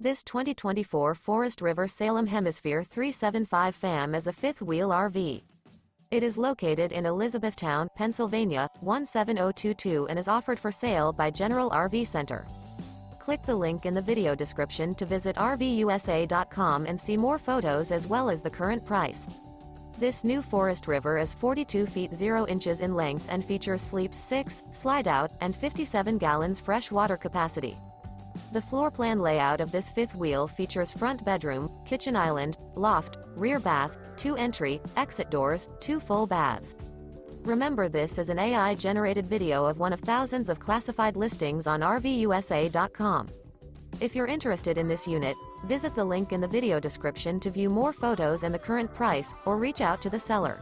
This 2024 Forest River Salem Hemisphere 375 FAM is a fifth-wheel RV. It is located in Elizabethtown, Pennsylvania, 17022 and is offered for sale by General RV Center. Click the link in the video description to visit RVUSA.com and see more photos as well as the current price. This new Forest River is 42 feet 0 inches in length and features sleeps 6, slide-out, and 57 gallons fresh water capacity. The floor plan layout of this fifth wheel features front bedroom, kitchen island, loft, rear bath, 2 entry, exit doors, 2 full baths. Remember, this is an AI-generated video of one of thousands of classified listings on RVUSA.com. If you're interested in this unit, visit the link in the video description to view more photos and the current price, or reach out to the seller.